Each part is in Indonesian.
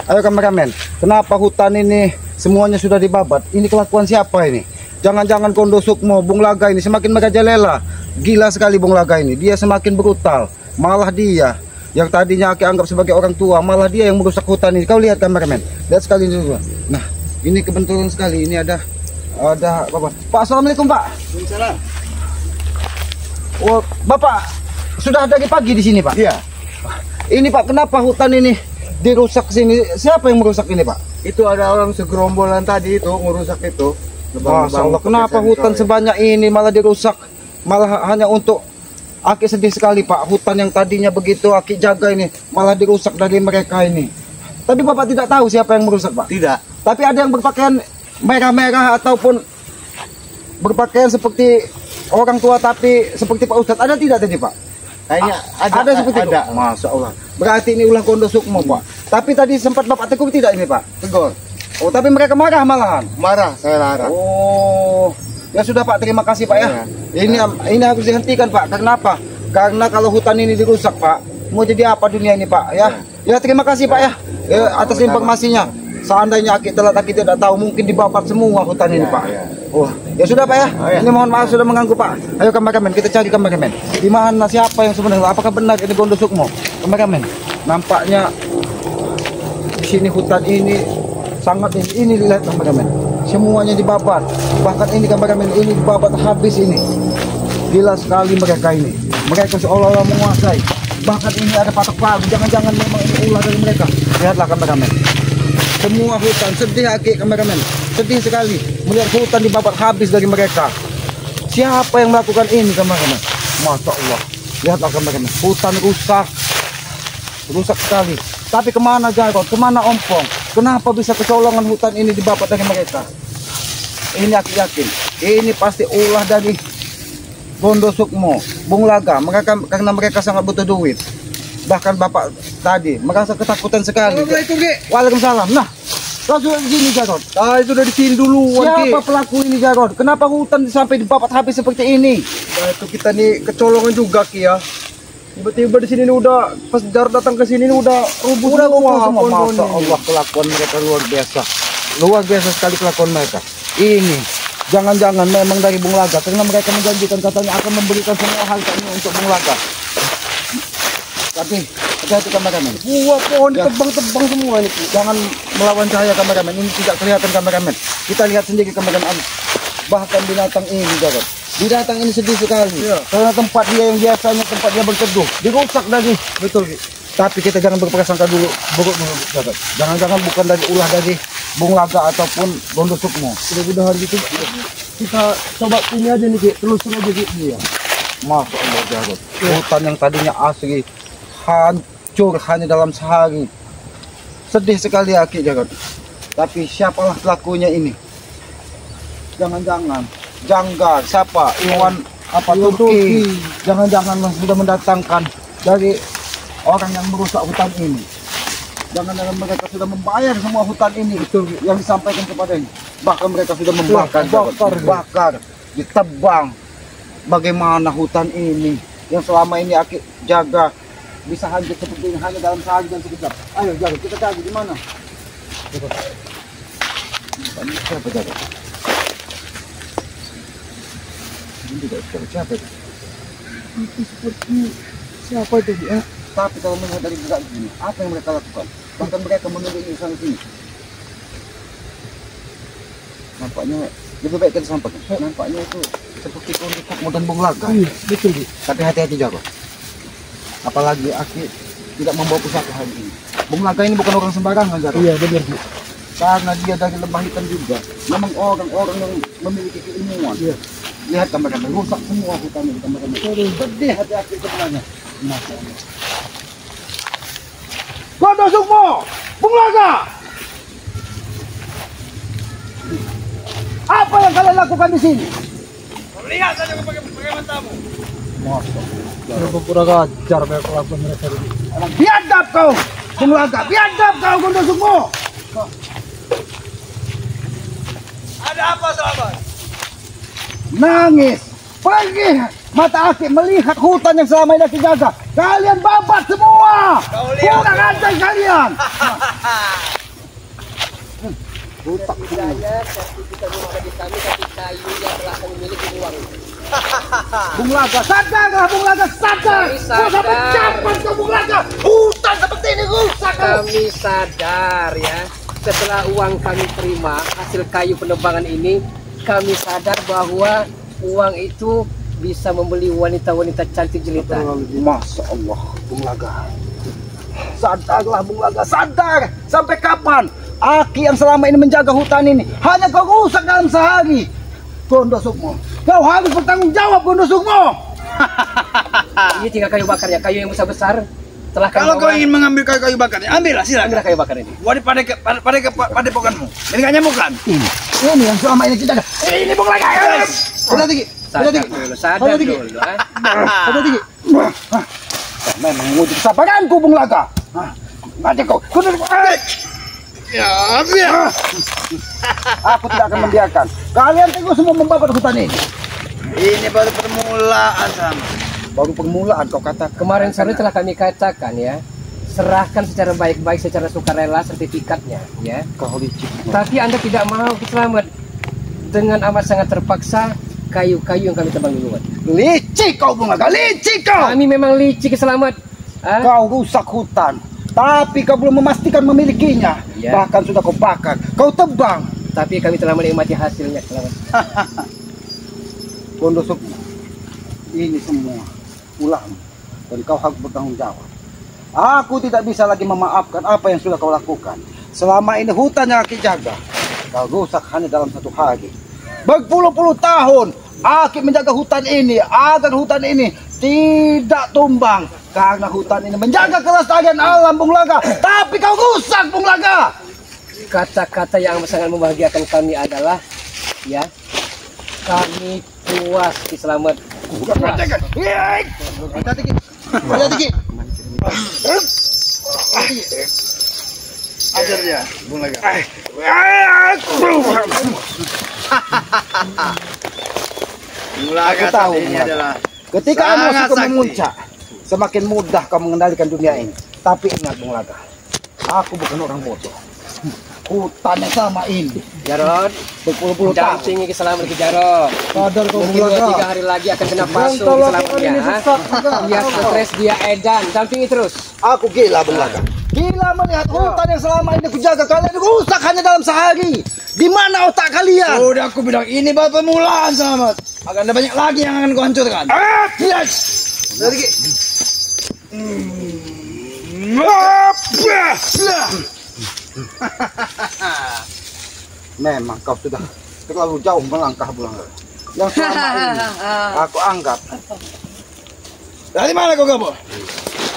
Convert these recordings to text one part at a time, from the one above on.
Ayo kameramen, kenapa hutan ini semuanya sudah dibabat? Ini kelakuan siapa ini? Jangan-jangan Kondo Sukmo, Bung Laga ini semakin merajalela. Gila sekali Bung Laga ini, dia semakin brutal. Malah dia yang tadinya Aki anggap sebagai orang tua, malah dia yang merusak hutan ini. Kau lihat kameramen, lihat sekali dulu. Nah, ini kebetulan sekali, ini ada apa? Pak, assalamualaikum Pak. Waalaikumsalam. Oh, Bapak sudah dari pagi di sini Pak? Iya. Ini Pak, kenapa hutan ini dirusak sini? Siapa yang merusak ini Pak? Itu ada orang segerombolan tadi itu ngurusak itu. Masya Allah, kenapa hutan sebanyak ini malah dirusak? Malah hanya untuk Aki sedih sekali Pak. Hutan yang tadinya begitu Aki jaga ini malah dirusak dari mereka ini. Tapi Bapak tidak tahu siapa yang merusak Pak? Tidak. Tapi ada yang berpakaian merah-merah ataupun berpakaian seperti orang tua tapi seperti Pak Ustadz. Ada tidak tadi Pak? Kayaknya ada seperti itu. Masya Allah. Berarti ini ulah Kondo Sukmo Pak. Tapi tadi sempat Bapak tegur tidak ini Pak? Tegur. Oh, tapi mereka marah malahan. Marah, saya larang. Oh, ya sudah Pak, terima kasih Pak ya. Ini harus dihentikan Pak. Kenapa? Karena kalau hutan ini dirusak Pak, mau jadi apa dunia ini Pak ya? Ya terima kasih Pak ya, atas informasinya. Seandainya Aki tidak tahu, mungkin dibabat semua hutan ini Pak. Oh, ya sudah Pak ya. Ini mohon maaf sudah mengganggu Pak. Ayo kameramen, kita cari kameramen. Di mana siapa yang sebenarnya? Apakah benar ini Kondo Sukmo? Kameramen, nampaknya di sini hutan ini sangat ini lihat kameramen. Semuanya dibabat. Bahkan ini kameramen ini dibabat habis ini. Gila sekali mereka ini. Mereka seolah-olah menguasai. Bahkan ini ada patok palu. Jangan-jangan memang ini ulah dari mereka. Lihatlah kameramen. Semua hutan sedih Aki kameramen. Sedih sekali melihat hutan dibabat habis dari mereka. Siapa yang melakukan ini kameramen? Masya Allah. Lihatlah kameramen. Hutan rusak. Rusak sekali. Tapi kemana Jarod? Kemana Ompong? Kenapa bisa kecolongan hutan ini dibabat dari mereka? Ini Aki yakin. Ini pasti ulah dari Kondo Sukmo, Bung Laga. Karena mereka sangat butuh duit. Bahkan Bapak tadi merasa ketakutan sekali. Waalaikumsalam. Nah, langsung gini Jarod. Ah, itu dari sini dulu. Siapa pelaku ini Jarod? Kenapa hutan sampai dibabat habis seperti ini? Nah, itu kita nih kecolongan juga Ki ya. Tiba-tiba di sini nih udah pas Jarod datang ke sini nih udah rubuh semua. Masya Allah, kelakuan mereka luar biasa. Luar biasa sekali kelakuan mereka. Ini jangan-jangan memang dari Bung Laga, karena mereka menjanjikan katanya akan memberikan semua harta ini untuk Bung Laga. Tapi hati-hati kameramen. Buah pohon ditebang-tebang semua ini. Jangan melawan cahaya kameramen. Ini tidak kelihatan kameramen. Kita lihat sendiri kameramen. Bahkan binatang ini Jarod. Binatang ini sedih sekali. Karena tempat dia yang biasanya tempat dia berteduh dirusak dari. Betul Ki. Tapi kita jangan berprasangka dulu buruk Jarod. Jangan-jangan bukan dari ulah dari Bung Laga ataupun Kondo Sukmo. Mudah-mudahan gitu. Kita coba ini aja nih Ki, telusur aja Ki. Iya. Masya Allah Jarod. Hutan yang tadinya asli hancur hanya dalam sehari. Sedih sekali Aki Jarod. Tapi siapalah pelakunya ini? Jangan-jangan Janggar, siapa? Iwan apa Turki? Jangan-jangan sudah mendatangkan dari orang yang merusak hutan ini. Jangan-jangan mereka sudah membayar semua hutan ini itu yang disampaikan kepadanya. Bahkan mereka sudah bakar, ditebang. Bagaimana hutan ini yang selama ini Aki jaga bisa hancur seperti ini hanya dalam sehari dan sekejap. Ayo Jarod, kita cari di mana? Siapa Jarod? Ini tidak siapa itu? Itu seperti siapa itu ya? Tapi kalau melihat dari gerak ini, apa yang mereka lakukan? Bahkan mereka menunggu ini sana sini. Nampaknya lebih baik kita sampaikan. Nampaknya itu seperti Kondo Sukmo dan Bung Laga. Iya, betul Ki. Tapi hati-hati Jarod. Apalagi Aki tidak membawa pusaka hari ini. Bung Laga ini bukan orang sembarangan Jarod. Iya benar Ki. Karena dia dari lembah hitam juga. Memang orang-orang yang memiliki keilmuan. Iya. Lihat kameramen, rusak semua hutan ini kameramen. Sedih hati Aki sebenarnya. Masya Allah. Kondo Sukmo, Bung Laga. Apa yang kalian lakukan di sini? Lihat saja bagaimana tamu. Masya Allah. Pura gajar kelakuan mereka ini. Biadab kau, Bung Laga. Biadab kau, Kondo Sukmo. Ada apa sahabat? Nangis. Pergi mata Aki melihat hutan yang selama ini Aki jaga. Kalian babat semua. Kurang ajar kalian. Hutak Saya sertifikat rumah bagi kami tapi kayu yang telah kami miliki uang. Bung Laga, sadarlah Bung Laga, sadar. Kami sadar. Kau sampai kapan kau Bung Laga? Hutan seperti ini rusak kau. Kami sadar ya. Setelah uang kami terima hasil kayu penebangan ini, kami sadar bahwa uang itu bisa membeli wanita-wanita cantik jelita. Masya Allah, Bung Laga. Sadarlah Bung Laga, sadar. Sampai kapan? Aki yang selama ini menjaga hutan ini hanya kau rusak dalam sehari. Gondo Sukmo, kau harus bertanggung jawab, Gondo Sukmo. Ini tinggal kayu bakar ya, kayu yang besar-besar. Telah kami Kalau kau bawa. ingin mengambil kayu bakarnya, ambillah silakan. Ambillah kayu bakar ini. Wadah pada pokanmu. Ini gak nyamukan. Ini yang selama ini kita jaga. Ini Bung Laga. Udah tinggi. Udah Sadar tinggi. dulu, sadar Udah tinggi. dulu. Ah. Udah tinggi. Memang menguji kesabaranku, Bung Laga. Mati kau. Ya, biar. Aku tidak akan membiarkan kalian tengok semua membakar hutan ini. Ini baru permulaan sama. Baru permulaan kau katakan. Kemarin sore telah kami katakan ya, serahkan secara baik-baik, secara sukarela sertifikatnya ya. Kau licik. Tapi Anda tidak mau selamat. Dengan amat sangat terpaksa kayu-kayu yang kami tebang duluan. Licik kau, Bung Laga. Licik kau. Kami memang licik selamat. Ah? Kau rusak hutan, tapi kau belum memastikan memilikinya. Ya. Bahkan sudah kau bakar, kau tebang. Tapi kami telah menikmati hasilnya selamat. Gondo Sukmo, ini semua ulahmu dan kau harus bertanggung jawab. Aku tidak bisa lagi memaafkan apa yang sudah kau lakukan. Selama ini hutan yang Aki jaga, kau rusak hanya dalam satu hari. Berpuluh-puluh tahun Aki menjaga hutan ini agar hutan ini tidak tumbang. Karena hutan ini menjaga kelestarian alam, Bung Laga. Tapi kau rusak, Bung Laga. Kata-kata yang sangat membahagiakan kami adalah ya, kami puas Ki Selamat. Puas. Ajar dia, Bung Laga. Bung Laga Aku tahu, ini Bung Laga. adalah Ketika sangat emosiku sakti. memuncak, semakin mudah kau mengendalikan dunia ini. Tapi ingat, Bung Laga, aku bukan orang bodoh. Hutan yang sama ini Jarod, berpuluh-puluh tahun. dampingi Ki Selamat Ki Jarod. Sadar kau, Bung Mungkin 2-3 Laga. hari lagi akan kena pasu Ki kalau Selamatnya. ini sesat, Dia stres, dia edan. Dampingi terus. Aku gila, Bung Laga. Gila melihat hutan yang selama ini kujaga kalian rusak hanya dalam sehari. Di mana otak kalian? Udah aku bilang ini baru permulaan Selamat. Akan ada banyak lagi yang akan kau hancurkan. Yes. Lagi. Memang kau sudah terlalu jauh melangkah, Bung Laga. Yang selama ini aku anggap Dari mana kau kabur?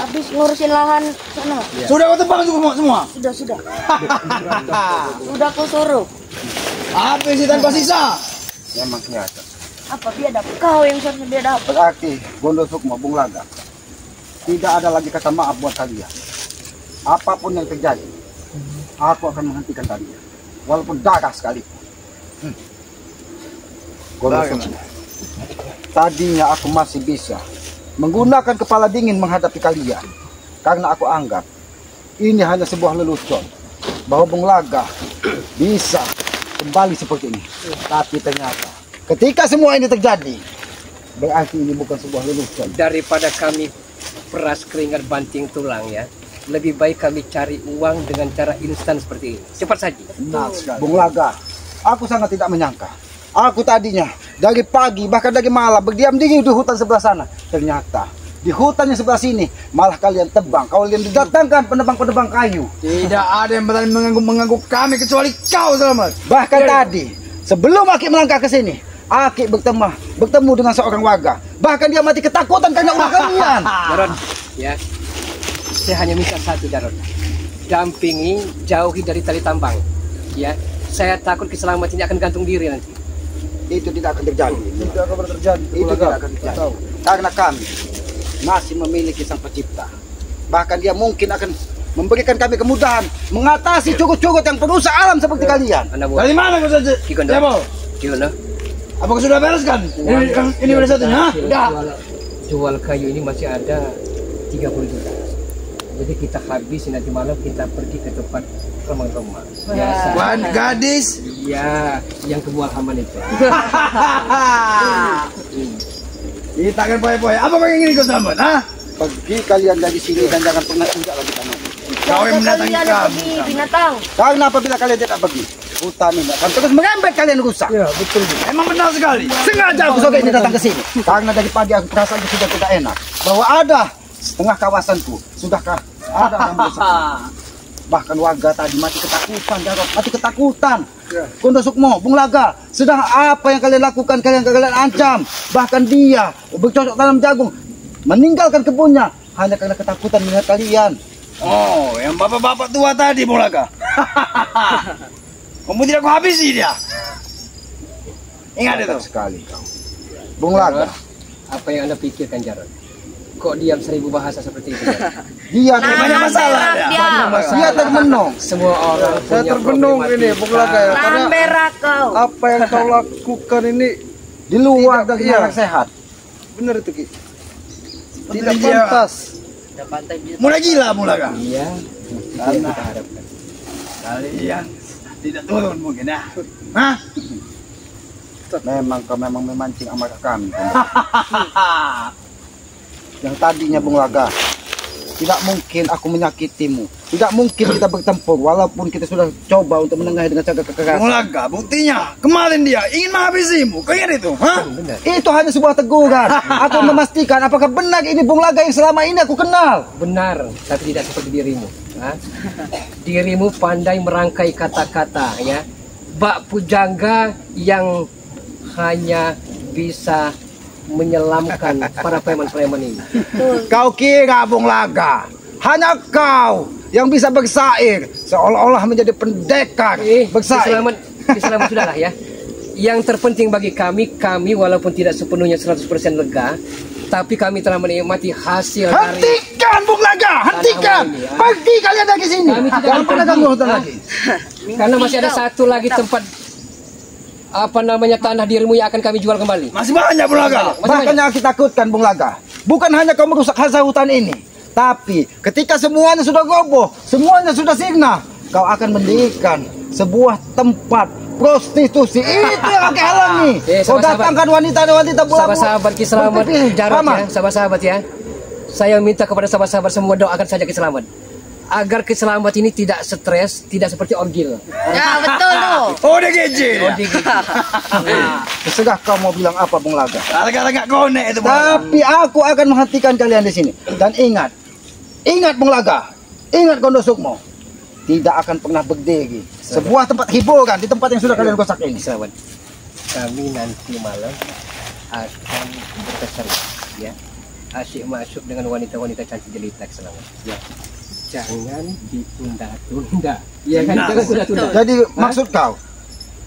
Habis ngurusin lahan sana. Sudah kau tebang semua? Sudah. Sudah aku suruh. Habis sih tanpa sisa. memang kelihatan. Apa dia dapat? Kau yang seharusnya dia dapat. Berarti Gondo Sukmo, Bung Laga, tidak ada lagi kata maaf buat kalian. Apapun yang terjadi, aku akan menghentikan kalian, walaupun darah sekalipun. Gondo Sukmo, tadinya aku masih bisa menggunakan kepala dingin menghadapi kalian, karena aku anggap ini hanya sebuah lelucon bahwa Bung Laga bisa kembali seperti ini. Tapi ternyata ketika semua ini terjadi, berarti ini bukan sebuah lelucon. Daripada kami peras keringat banting tulang ya, lebih baik kami cari uang dengan cara instan seperti ini. Cepat saja. Bung Laga, aku sangat tidak menyangka. Aku tadinya dari pagi bahkan dari malam berdiam diri di hutan sebelah sana. Ternyata di hutan yang sebelah sini malah kalian tebang. Kalian didatangkan penebang-penebang kayu. Tidak ada yang berani mengganggu kami kecuali kau Selamat. Bahkan tadi sebelum Aki melangkah ke sini, Aki bertemu dengan seorang warga. Bahkan dia mati ketakutan karena ulah kalian. Jarod, ya. Saya hanya minta satu, Jarod. Dampingi, jauhi dari tali tambang. Ya, saya takut keselamatan ini akan gantung diri nanti. Itu tidak akan terjadi. Tidak akan pernah terjadi. Itu tidak akan terjadi. Tahu. Karena kami masih memiliki Sang Pencipta. Bahkan dia mungkin akan memberikan kami kemudahan mengatasi curut-curut yang perusak alam seperti kalian. Anda buat. Dari mana kau saja? Kikondo. Siapa? Kikondo. Apakah sudah bereskan? Ini udah satunya? Hah? Udah. Jual kayu ini masih ada 30 juta. Jadi kita habis nanti malam kita pergi ke tempat remang-remang. Biasa. Wan gadis. Iya, yang kebual haman itu. Kita akan poy-poy. Apa kau ingin ikut sambut? Ah? Pergi kalian dari sini dan jangan pernah injak lagi tanah. Kau yang mendatangi Kalian kami. pergi binatang. Karena apabila kalian tidak pergi, hutan ini akan terus merembet kalian rusak. Ya, betul. Emang benar sekali. Sengaja aku sore ini datang ke sini. Karena dari pagi aku perasaan sudah tidak enak. Bahwa ada setengah kawasanku sudahkah ada yang rusak. Bahkan warga tadi mati ketakutan, Jarot. Mati ketakutan. Kondo Sukmo, Bung Laga, sedang apa yang kalian lakukan, kalian ancam. Bahkan dia bercocok tanam jagung, meninggalkan kebunnya hanya karena ketakutan melihat kalian. Oh, yang bapak-bapak tua tadi, Bung Laga. Kamu tidak kau habisi dia. Ingat itu. Sekali kau. Bung Laga, Apa yang Anda pikirkan, Jarod? Kok diam 1000 bahasa seperti itu? Jarod? dia Banyak masalah dia. dia termenung. Semua orang Saya punya terbenung ini, Bung Laga ya. Nahan Karena berak kau. apa yang kau lakukan ini Di luar Tidak, dari iya. yang sehat. benar itu Ki. Tidak Dia- pantas. Mulai gila, Bung Laga. Iya, itu yang kita harapkan. Kalian tidak turun mungkin ya. Hah? Memang kau memang memancing amarah kami. Yang tadinya Bung Laga, tidak mungkin aku menyakitimu. Tidak mungkin kita bertempur walaupun kita sudah coba untuk menengahi dengan cara Bung kekerasan. Laga, buktinya kemarin dia ingin menghabisimu. Kau ingat itu? Hah? Benar. Itu hanya sebuah teguran. Aku memastikan apakah benar ini Bung Laga yang selama ini aku kenal. Benar, tapi tidak seperti dirimu. Ha? Dirimu pandai merangkai kata-kata, ya. Bak pujangga yang hanya bisa menyelamkan para preman-preman ini. Kau kira Bung Laga, hanya kau yang bisa bersair seolah-olah menjadi pendekar bersair. Selamat sudahlah ya. Yang terpenting bagi kami walaupun tidak sepenuhnya 100% lega, tapi kami telah menikmati hasil dari Hentikan Bung Laga, hentikan. ini, ya. Pergi kalian dari sini. Kami tidak Jangan akan pernah pergi. ganggu hutan lagi. karena masih ada satu lagi tempat apa namanya tanah dirimu yang akan kami jual kembali. Masih banyak, Bung Laga. Bahkan yang kita takutkan Bung Laga, bukan hanya kau merusak hasil hutan ini, tapi ketika semuanya sudah roboh, semuanya sudah sirna, kau akan mendirikan sebuah tempat prostitusi. Itu yang akan halangi. Kau sabar-sabar. datangkan wanita-wanita Sahabat-sahabat Ki Selamat, Jarod Paman. ya, sahabat-sahabat ya. Saya minta kepada sahabat-sahabat semua doakan saja Ki Selamat. Agar Ki Selamat ini tidak stres, tidak seperti orgil. Ya betul tuh. Oh, dia kecil. Terserah kau mau bilang apa Bung Laga. Gara-gara nggak konek itu, Bung Laga. Tapi aku akan menghentikan kalian di sini. Dan ingat Bung Laga, ingat Kondo Sukmo, tidak akan pernah berdiri sebuah tempat hiburan di tempat yang sudah kalian rusak ini. Selamat. Kami nanti malam akan berkesan ya. Asyik masuk dengan wanita-wanita cantik jelita Ki Selamat. Ya. Jangan ditunda-tunda. Iya kan? Jangan tunda-tunda. Jadi maksud kau,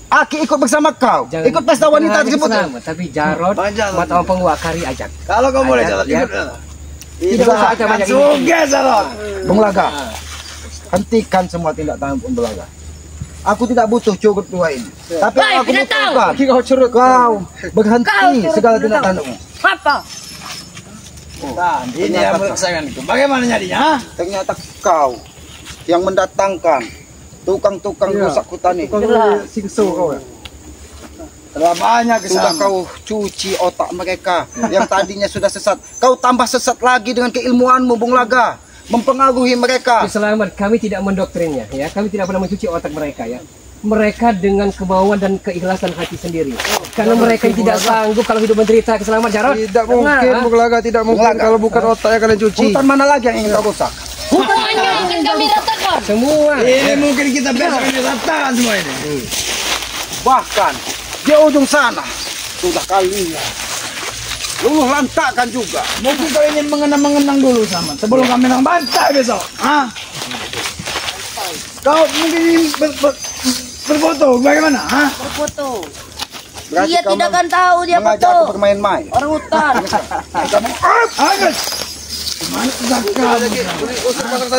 Aki ikut bersama kau, Jangan ikut pesta wanita bukan hanya tersebut. Ki Selamat, tapi Jarod, Banyak. mata ompong wakari ajak. Kalau kau boleh Ajak, jalan ya. ikut. Tidak usah kita banyak ini. Suges, Jarod. Bung Laga, hentikan semua tindak tanduk Bung Laga. Aku tidak butuh curut dua ini. Tapi Hei, aku binatang! butuhkan kau curut, kau berhenti segala tindak tandukmu. Apa? Nah, Ini yang kesayanganku. Bagaimana nyadinya? ternyata kau yang mendatangkan tukang-tukang Iya. rusak hutan ini. Kau siksa kau ya. Telah banyak sudah Kesama. kau cuci otak mereka yang tadinya sudah sesat. Kau tambah sesat lagi dengan keilmuanmu Bung Laga, mempengaruhi mereka. Ki Selamat, kami tidak mendoktrinnya ya. Kami tidak pernah mencuci otak mereka ya. Mereka dengan kemauan dan keikhlasan hati sendiri. Karena mereka tidak sanggup kalau hidup menderita. Ki Selamat, Jarod. Tidak mungkin Bung Laga, tidak mungkin Laga. kalau bukan otak yang kalian cuci. Hutan mana lagi yang ingin kau rusak? Semuanya akan kami ratakan. Semua. Ini mungkin kita besok ini ratakan semua ini. Bahkan di ujung sana sudah kalian luluh lantakan juga. Mungkin kau ingin mengenang dulu sama sebelum kami nang bantai besok. Hah? Kau mungkin ingin berfoto bagaimana? Hah? Berfoto. Berarti Dia kau tidak akan tahu dia mengajak aku foto. bermain-main. Orang hutan. Agus. Mana pusaka?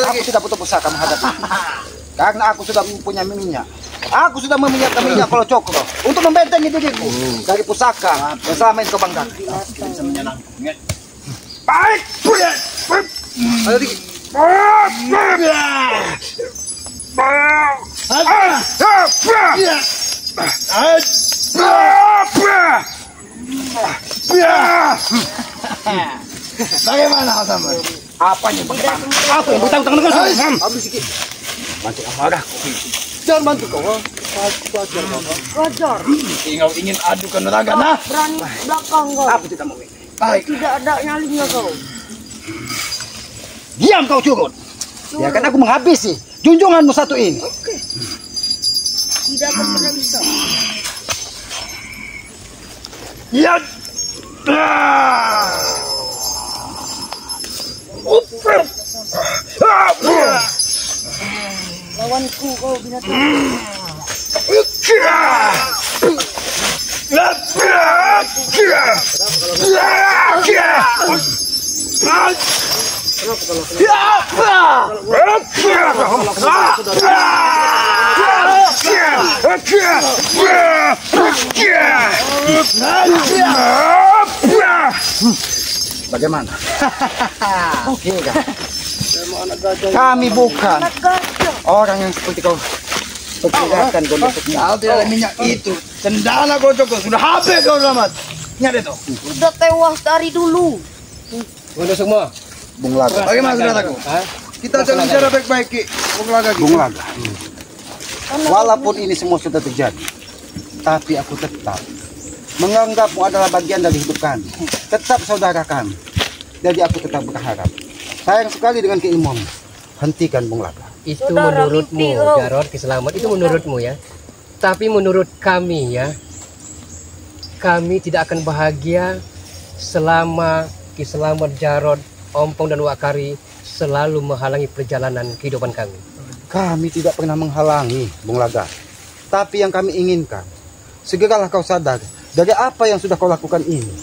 Aku tidak butuh pusaka menghadapi. Karena aku sudah mempunyai minyak. Aku sudah meminjamkan minyak kalau cokro untuk membentengi diriku dari pusaka yang selama ini kau banggakan. Baik, punya. Ayo Diki. Bagaimana Samad? Apanya? Aku yang butang-butang dengan kamu. Habis sikit. Bantu apa dah? Jangan bantu kau. Wajar. Tinggal ingin adu kanuragan nah. Berani belakang kau. Aku tidak mau. Baik. Tidak ada nyalinya kau. Diam kau curut. Ya kan aku menghabisi junjunganmu satu ini. Tidak akan pernah bisa. Ya. Lawanku kau binatang. Bagaimana? Oke kan? Kami bukan orang yang seperti kau perkirakan gondok-gondok. Kau tidak ada minyak itu. Cendana kau cukup. Sudah habis kau Samad. Ingat itu. Sudah tewas dari dulu. Udah semua. Bung Laga. Bagaimana saudaraku? Kita jangan bicara baik-baik, Ki. Bung Laga, Ki. Bung Laga. Walaupun ini semua sudah terjadi, tapi aku tetap menganggapmu adalah bagian dari hidup kami. Tetap saudara kami. Jadi aku tetap berharap. Sayang sekali dengan keilmuanmu. Hentikan Bung Laga. Itu Saudara menurutmu, mimpi kau. Jarod Kiselamat. Itu menurutmu ya. Tapi menurut kami ya, kami tidak akan bahagia selama Kiselamat, Jarod, Ompong dan Wakari selalu menghalangi perjalanan kehidupan kami. Kami tidak pernah menghalangi, Bung Laga. Tapi yang kami inginkan, segeralah kau sadar dari apa yang sudah kau lakukan ini.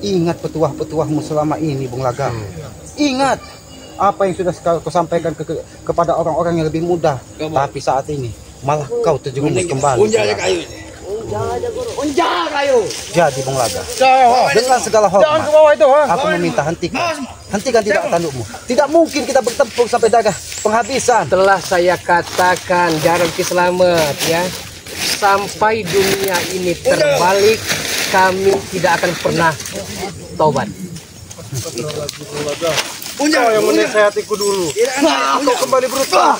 Ingat petuah-petuahmu selama ini, Bung Laga. Ingat apa yang sudah kau sampaikan kepada orang-orang yang lebih muda. Tapi saat ini malah kau terjerumus kembali. Unjanya kayu ini. Unjah kayu. Jadi Bung Laga, dengan segala hormat, aku meminta hentikan tidak tandukmu. Tidak mungkin kita bertempur sampai darah penghabisan. Telah saya katakan, Jarod Kiselamat ya, sampai dunia ini terbalik, kami tidak akan pernah tobat. Kau yang menasehatiku dulu. Kau kembali berutang.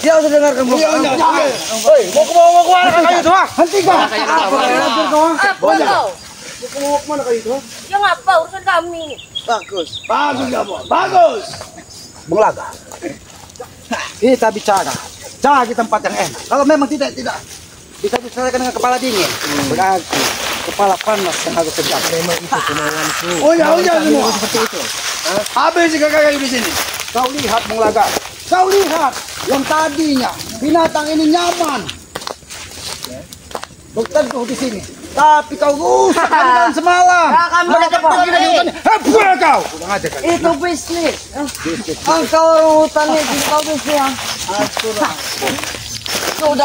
Dia harus dengarkan Bung Laga. Hei, mau kemana kayu itu? Hentikan. Apa kau? Mau kemana kayu itu? Ya ngapa urusan kami? Bagus. Bagus kamu. Bagus. Bung Laga, kita bicara cari tempat yang enak. Kalau memang tidak bisa diselesaikan dengan kepala dingin, berarti kepala panas yang harus tegak. Memang itu kemauanku. Unjah semua. Seperti itu. Habis kakak kayu di sini. Kau lihat Bung Laga, kau lihat yang tadinya binatang ini nyaman berteduh di sini, tapi kau rusak kan semalam. Akan mereka pergi dari hutan. Hei, kau! Kurang aja kan? Itu bisnis. Engkau orang hutan ini kau bisnis ya. Kau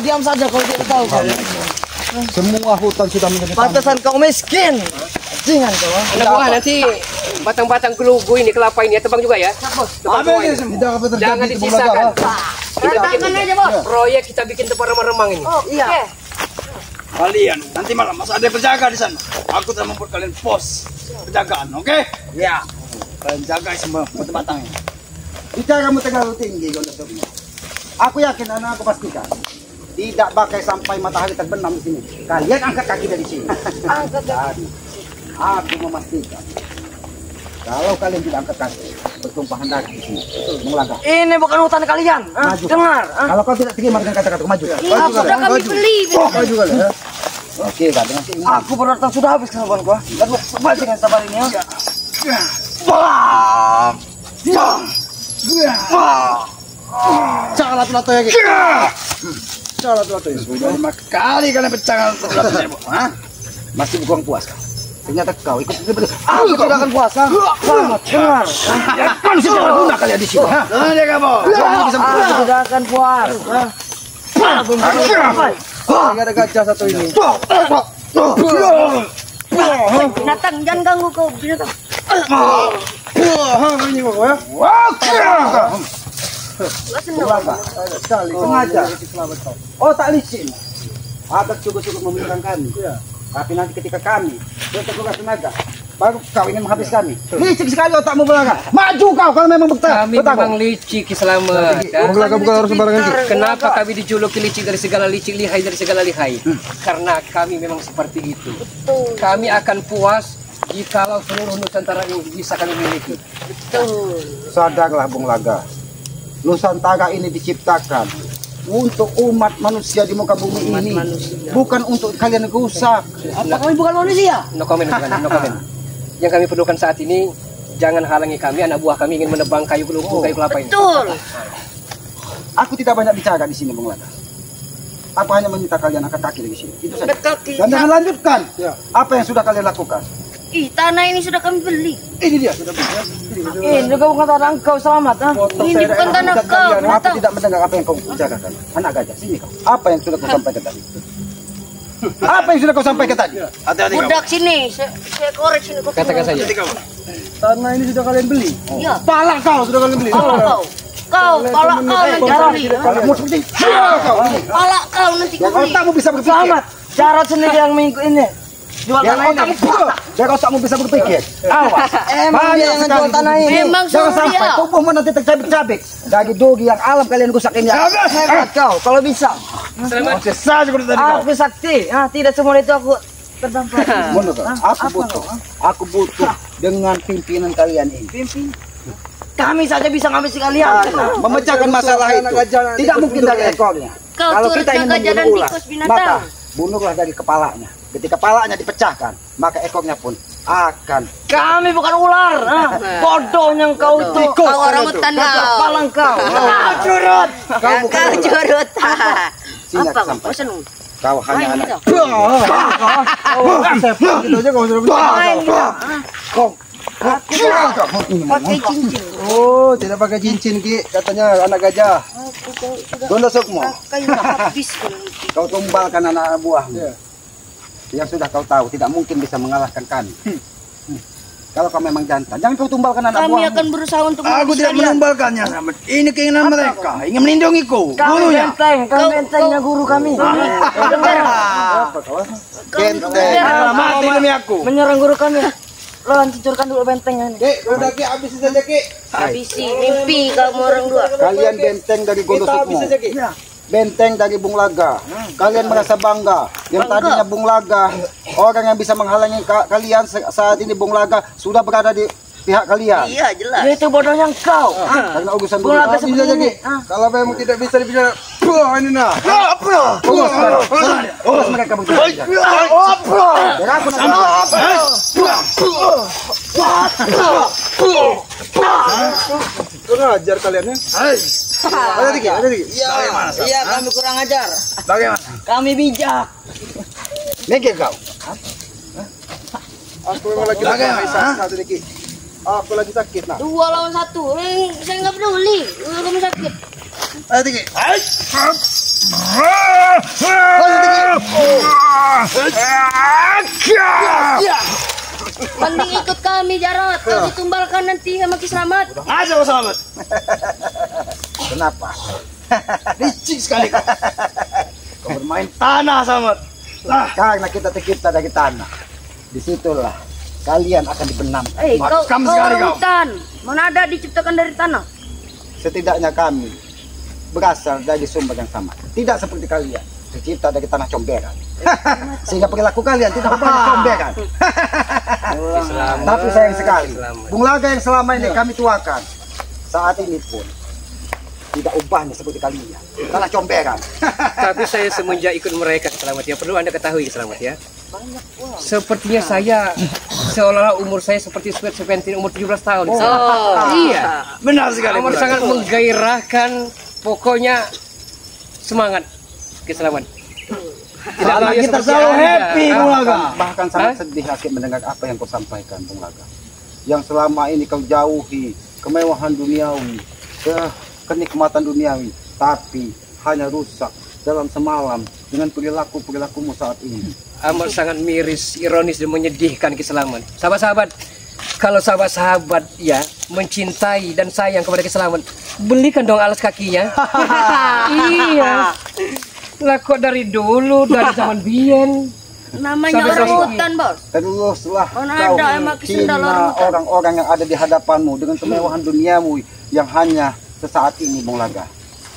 diam saja kau tidak tahu kau. Semua hutan sudah menjadi Pantesan kau miskin. Jangan kau. Anak buah nanti batang-batang kelugu ini, kelapa ini ya, tebang juga ya. Tebang semua ini. tidak apa terjadi. Jangan Bung Laga. disisakan. Katakan aja bos. Proyek kita bikin tempat remang-remang ini. Oh iya. Kalian nanti malam masih ada penjaga di sana. Aku telah membuat kalian pos penjagaan, oke? Ya, Kalian jaga semua batang-batangnya. bicaramu terlalu tinggi gondok-gondoknya. Aku yakin dan aku pastikan tidak bakal sampai matahari terbenam di sini. Kalian angkat kaki dari sini. Angkat Dan aku memastikan kalau kalian tidak angkat kaki, bertumpahan darah di sini. Bung Laga. Ini bukan hutan kalian. Maju. Dengar. Kalau kau tidak terima dengan kata-kata maju. Iya, sudah kami beli. Maju kan ya. Oke, kan dengan keinginan. Aku berdatang sudah habis kesabaran gua. Dan mau sebal dengan sabar ini ya. Jangan latu-latu ya, Ki. Jangan latu-latu ya. Sudah 5 kali kalian pecahkan satu saya, Bu. Hah? Masih kurang puas kau. Ternyata kau ikut Aku tidak akan puasa. Selamat, dengar. manusia tidak guna kalian di sini. ha? Jangan kamu. Aku tidak akan puas. Ini ada gajah satu ini. Binatang, jangan ganggu kau binatang. Ini kok ya. Sengaja. Oh tak licin. Agak cukup memilihkan kami. Tapi nanti ketika kami berteguh tenaga, baru kau ingin menghabis kami. Licik sekali otakmu Bulaga. Maju kau kalau memang Kami memang licik Selamat. Bulaga bukan harus sembarangan. Kenapa kami dijuluki licik dari segala licik, lihai dari segala lihai? Karena kami memang seperti itu. Kami akan puas jikalau seluruh Nusantara ini bisa kami miliki. Sadarlah Bung Laga. Nusantara ini diciptakan untuk umat manusia di muka bumi ini, bukan untuk kalian rusak. Apa kami bukan manusia? No comment, no comment. Yang kami perlukan saat ini, jangan halangi kami, anak buah kami ingin menebang kayu kelapa ini. Betul. Aku tidak banyak bicara di sini Bung Laga. Aku hanya meminta kalian angkat kaki dari sini. Itu saja. Kaki. Dan jangan lanjutkan apa yang sudah kalian lakukan. Ih, tanah ini sudah kami beli. Ini dia sudah beli. Ini juga bukan tanah engkau Selamat. Ini bukan tanah kau. Aku tidak mendengar apa yang kau bicarakan. Anak gajah, sini kau. Apa yang sudah kau sampaikan tadi? Apa yang sudah kau sampaikan tadi? Hati-hati kamu. Budak sini, saya korek sini. Katakan saja. Hati kamu. Tanah ini sudah kalian beli. Iya. Pala kau sudah kalian beli. Kau nanti beli. Kalau seperti Pala kau nanti yang kau beli. otakmu bisa berpikir. Selamat. Syarat sendiri yang mengikut ini. Jual Yang tanah ini. Yang otakmu bisa berpikir. Awas. Emang dia yang jual tanah ini. Memang Jangan suruh sampai dia. tubuhmu nanti tercabik-cabik. Dari dogi yang alam kalian rusak ini. Hebat kau, kalau bisa. Selamat. Saja kudu tadi kau. Aku sakti. Tidak semua itu aku terdampak. Menurut aku butuh dengan pimpinan kalian ini. Pimpin. Kami saja bisa ngambil si kalian. Memecahkan masalah itu tidak mungkin dari ekornya. Kau Kalau turut kita ingin gajah dan membunuh ular, tikus binatang. maka bunuhlah dari kepalanya. Ketika kepalanya dipecahkan, maka ekornya pun akan. Kami bukan ular. Bodohnya kau itu. Kau orang hutan kau. Kepala kau. Kau curut. Kau curut. Sini Apa aku kau? sampai. Senang. Kau hanya Main anak. gitu. Gitu aja kau sudah beli. Main gitu. Kau. Pakai cincin. Oh, tidak pakai cincin Ki, katanya anak gajah. Aku kau sudah Tunda sukmo. kayu habis kau nanti. Kau tumbalkan anak buahmu. Yang sudah kau tahu tidak mungkin bisa mengalahkan kami. Kalau kau memang jantan, jangan kau tumbalkan anak Kami buahmu. akan berusaha untuk Aku menembus tidak kalian. menumbalkannya, Selamat. Ini keinginan mereka, ingin melindungiku. Kami Gurunya. bentengnya guru kami. Dengar. Benteng. Mati demi aku. Menyerang guru kami. Lo hancurkan dulu bentengnya ini. Ki, udah Ki habis saja Ki. Habisi mimpi kamu orang dua. Kalian benteng dari Gondo Kita habis Sukmo. saja Ki. Benteng dari Bung Laga. Kalian merasa bangga. Yang tadinya Bung Laga, orang yang bisa menghalangi kalian saat ini Bung Laga sudah berada di pihak kalian. Iya jelas. Itu bodohnya engkau. Karena urusan Bung Laga dulu. seperti ini. Kalau memang tidak bisa dibicara, ini nah. Urus mereka begitu. Dan aku nanti. Kurang ajar kalian ya. Ada Ki, ada Ki. Bagaimana? Iya kami kurang ajar. Bagaimana? Kami bijak. Mikir kau. Aku memang lagi sakit nih Ki. Aku lagi sakit nah. 2 lawan 1. Saya nggak peduli. Kamu sakit. Ada Ki. Mending ikut kami Jarot. Kau ditumbalkan nanti sama Ki Slamet. Aja kau Selamat. Kenapa? Licik sekali kau. Kau bermain tanah Selamat. Karena kita tercipta dari tanah. Disitulah kalian akan dibenam. Kau sekali orang kau. hutan. Mana ada diciptakan dari tanah? Setidaknya kami berasal dari sumber yang sama. Tidak seperti kalian, tercipta dari tanah comberan. Sehingga perilaku kalian tidak banyak comberan. Tapi sayang sekali, Bung Laga yang selama ini kami tuakan, saat ini pun tidak ubahnya seperti kalian. Tanah comberan. Tapi saya semenjak ikut mereka Selamat ya, perlu Anda ketahui Selamat ya. Sepertinya saya seolah-olah umur saya seperti Sweet Seventeen umur 17 tahun. Iya. Benar sekali. Amat sangat menggairahkan, pokoknya semangat Selamat. Karena tahu ya kita seperti selalu Anda. happy, Bung Laga. Bahkan sangat Hah? sedih hati mendengar apa yang kau sampaikan, Bung Laga. Yang selama ini kau jauhi kemewahan duniawi, kenikmatan duniawi, tapi hanya rusak dalam semalam dengan perilakumu saat ini. Amat sangat miris, ironis dan menyedihkan Selamat. Sahabat-sahabat, Kalau sahabat-sahabat ya mencintai dan sayang kepada Keselamatan, belikan dong alas kakinya. Iya. Lah kok dari dulu, dari zaman Bien. Namanya Sampai orang sekarang. hutan, Bos. Teruslah Mana kau ada emang kesendal hina orang hutan. orang-orang yang ada di hadapanmu dengan kemewahan duniamu yang hanya sesaat ini, Bung Laga.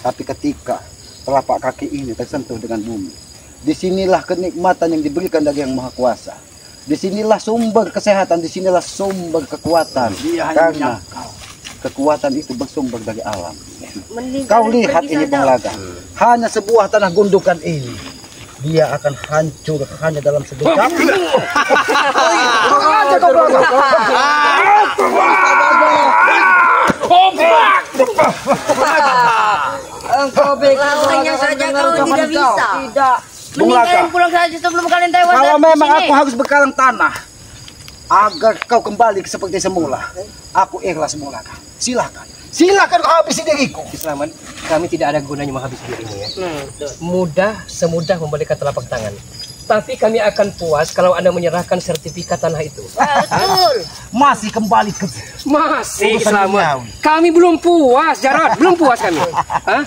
Tapi ketika telapak kaki ini tersentuh dengan bumi, disinilah kenikmatan yang diberikan dari Yang Maha Kuasa. Disinilah sumber kesehatan, disinilah sumber kekuatan. Dia hanya Karena kekuatan itu bersumber dari alam. Mending Kau kalian lihat pergi ini, saja. Bung Laga. Hanya sebuah tanah gundukan ini, dia akan hancur hanya dalam sekejap. Engkau hanya saja kau tidak bisa. Tidak. Bung Mending Laga. kalian pulang saja sebelum kalian tewas. Kalau di memang sini. aku harus bekalang tanah agar kau kembali seperti semula, aku ikhlas, Bung Laga. Silakan kau habisi diriku. Keselamatan, kami tidak ada gunanya menghabis dirimu ya. Mudah, semudah membalikan telapak tangan. Tapi kami akan puas kalau Anda menyerahkan sertifikat tanah itu. Betul. Masih kembali ke Masih Urusan selamat. duniawi. Kami belum puas, Jarod. Belum puas kami. Hah?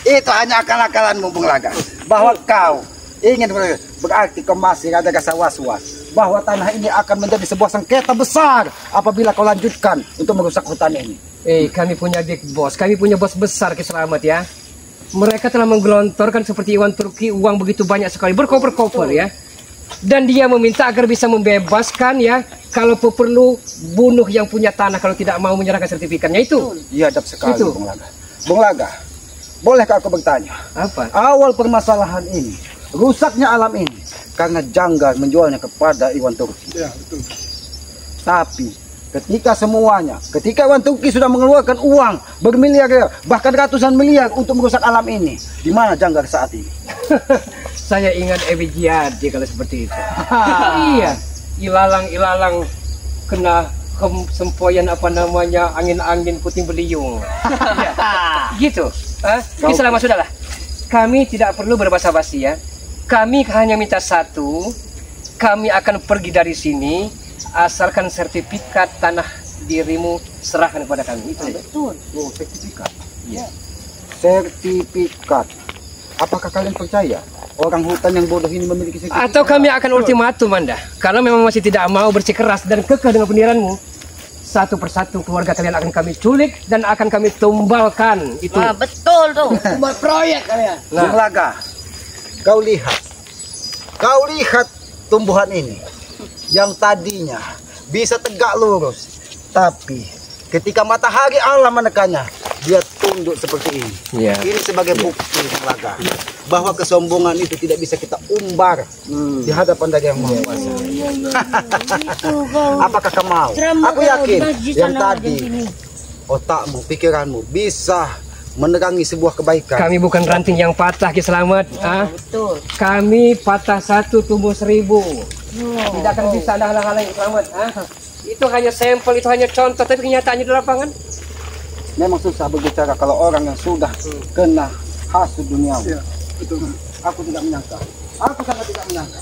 itu hanya akal-akalanmu, Bung Laga. Bahwa kau ingin berarti kau masih ada rasa was-was bahwa tanah ini akan menjadi sebuah sengketa besar apabila kau lanjutkan untuk merusak hutan ini. Kami punya big boss. Kami punya bos besar Selamat ya. Mereka telah menggelontorkan seperti Iwan Turki uang begitu banyak sekali, berkoper-koper ya. Dan dia meminta agar bisa membebaskan ya, kalau perlu bunuh yang punya tanah kalau tidak mau menyerahkan sertifikatnya itu. Biadab sekali, Itu. Bung Laga. Bung Laga, bolehkah aku bertanya? Apa? Awal permasalahan ini, rusaknya alam ini karena Janggar menjualnya kepada Iwan Turki. Ya, betul. Tapi ketika Iwan Turki sudah mengeluarkan uang bermiliar, bahkan ratusan miliar untuk merusak alam ini, di mana Janggar saat ini? Saya ingat Ebi Giardi kalau seperti itu. Iya, ilalang kena sempoyan apa namanya, angin-angin puting beliung. Iya. Gitu. Tapi selama sudahlah. Kami tidak perlu berbasa-basi ya. Kami hanya minta satu. Kami akan pergi dari sini asalkan sertifikat tanah dirimu serahkan kepada kami. Itu saja. Betul. Oh, sertifikat. Iya. Sertifikat. Apakah kalian percaya orang hutan yang bodoh ini memiliki sertifikat? Atau kami akan ultimatum Anda. Kalau memang masih tidak mau bersikeras dan kekeh dengan pendirianmu, satu persatu keluarga kalian akan kami culik dan akan kami tumbalkan itu. Wah, betul tuh. Buat proyek kalian. Bung Laga, kau lihat tumbuhan ini yang tadinya bisa tegak lurus, tapi ketika matahari Allah menekannya, dia tunduk seperti ini. Iya. Ini sebagai bukti, Bung Laga, bahwa kesombongan itu tidak bisa kita umbar di hadapan dari Yang Maha Kuasa. Itu kau. Apakah kau mau? Ceramah Aku kau yakin di masjid yang sana tadi di sini. otakmu, pikiranmu bisa menerangi sebuah kebaikan. Kami bukan ranting yang patah Selamat. Betul. Kami patah satu tumbuh 1000. Tidak akan bisa ada halang-halang Selamat. Itu hanya sampel, itu hanya contoh, tapi kenyataannya di lapangan. Memang susah berbicara kalau orang yang sudah kena hasud duniawi. Ya, betul. Aku tidak menyangka. Aku sangat tidak menyangka.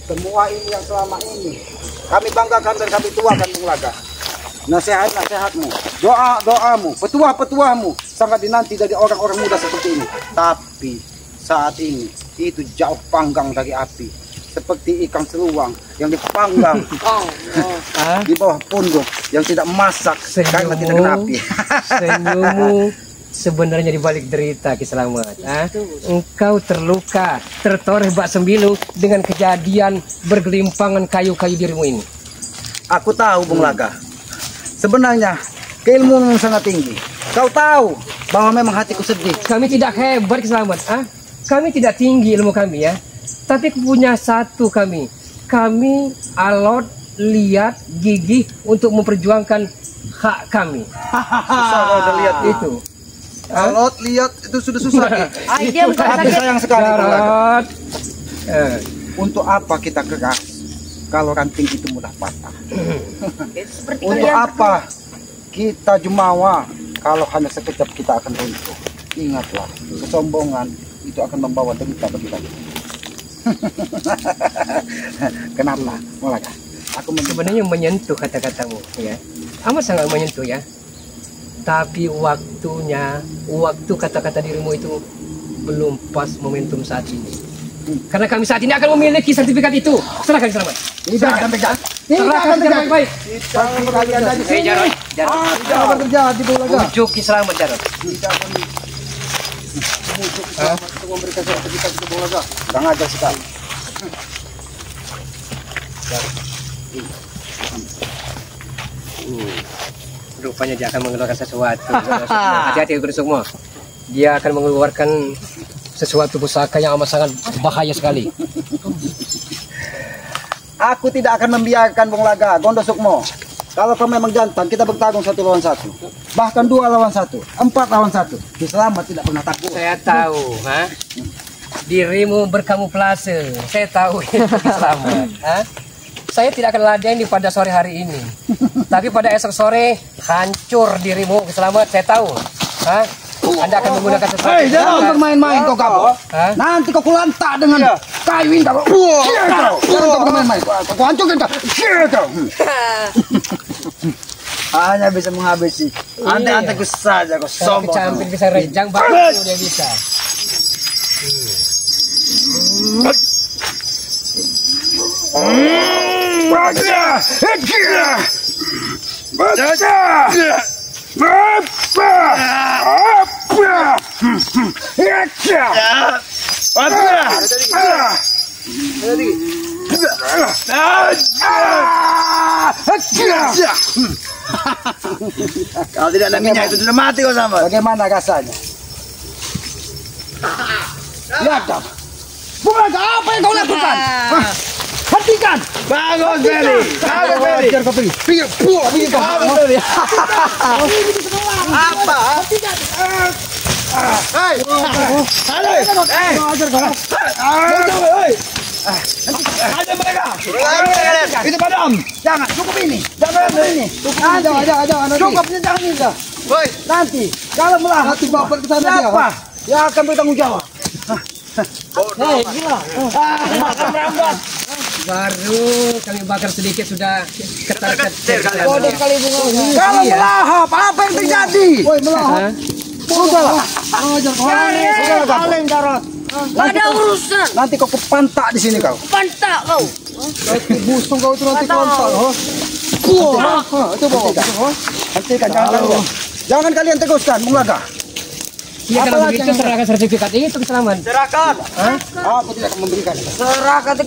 Semua ini yang selama ini kami banggakan dan kami tuakan, Bung Laga. Nasihat-nasihatmu, doa-doamu, petuah-petuahmu sangat dinanti dari orang-orang muda seperti ini. Tapi saat ini itu jauh panggang dari api, seperti ikan seluang yang dipanggang di bawah punduk yang tidak masak karena tidak kena api. Senyummu sebenarnya di balik derita Selamat. Engkau terluka, tertoreh bak sembilu dengan kejadian bergelimpangan kayu-kayu dirimu ini. Aku tahu, Bung Laga. Sebenarnya keilmuanmu sangat tinggi. Kau tahu bahwa memang hatiku sedih. Kami tidak hebat Selamat. Kami tidak tinggi ilmu kami ya. Tapi punya satu kami. Kami alot, lihat, gigih untuk memperjuangkan hak kami. Susah kalau udah lihat Itu. Alot lihat itu sudah susah. Ay, diam kau Tapi sakit. sayang sekali, Bung Laga. Jarod. Untuk apa kita keras kalau ranting itu mudah patah? Seperti Untuk kalian. apa kita jumawa kalau hanya sekejap kita akan runtuh? Ingatlah, kesombongan itu akan membawa derita bagi kita. Kenapa, Bung Laga? sebenarnya menyentuh kata-katamu, ya. Amat sangat menyentuh, ya. Tapi waktu kata-kata dirimu itu belum pas momentum saat ini. Karena kami saat ini akan memiliki sertifikat itu. Serahkan selamat. Tidak akan terjadi. Tidak akan Serahkan terjadi. baik-baik. Jarod. Tidak akan terjadi Bulaga. Ujuki selamat, Jarod. Tidak akan untuk memberikan sertifikat itu Bulaga. Kurang ajar sekali. Rupanya dia akan mengeluarkan sesuatu. Hati-hati guru semua. Dia akan mengeluarkan sesuatu pusaka yang amat sangat bahaya sekali. Aku tidak akan membiarkan Bung Laga, Gondo Sukmo. Kalau kau memang jantan, kita bertarung 1 lawan 1. Bahkan 2 lawan 1, 4 lawan 1. Ki Selamat tidak pernah takut. Saya tahu, dirimu berkamuflase. Saya tahu itu Ki Selamat. Saya tidak akan ladeni pada sore hari ini. Tapi pada esok sore hancur dirimu Ki Selamat. Saya tahu. Anda akan menggunakan sesuatu. Jangan bermain-main kau kabur. Nanti kau kulantak dengan kayu ini kau. Jangan kau bermain-main. Kau hancurkan kau. Hanya bisa menghabisi. Ante-anteku saja kau sombong. Kecamping bisa rejang, baru dia bisa. Kalau tidak ada minyak itu sudah mati kau sama. Bagaimana rasanya? Lihat kau. Bukan apa yang kau lakukan? Hentikan! Bagus Beli. Bagus Beli. Biar kau pergi. Pergi kau. Bagus Beli. Apa? Hentikan. Hei. Ajar kau. Ada mereka. Itu padam. Jangan, cukup ini. Jangan ini. Cukup jangan ini. Nanti kalau melawan nanti bapak ke sana siapa? Yang akan bertanggung jawab. Hei, gila. Baru kami bakar sedikit sudah ketar-ketir. Bodoh kali bunga. Kalau melahap, apa yang terjadi? Woi, melahap. Udahlah. Ajar kau. Kalian Jarod. Gak ada urusan. Nanti kau kepantak di sini kau. Pantak kau. Busung kau itu nanti kontak. Itu bawa. Hentikan, jangan kalian teguskan, Bung Laga. Ya kalau begitu serahkan sertifikat itu keselamatan. Serahkan. Aku tidak akan memberikan. Serahkan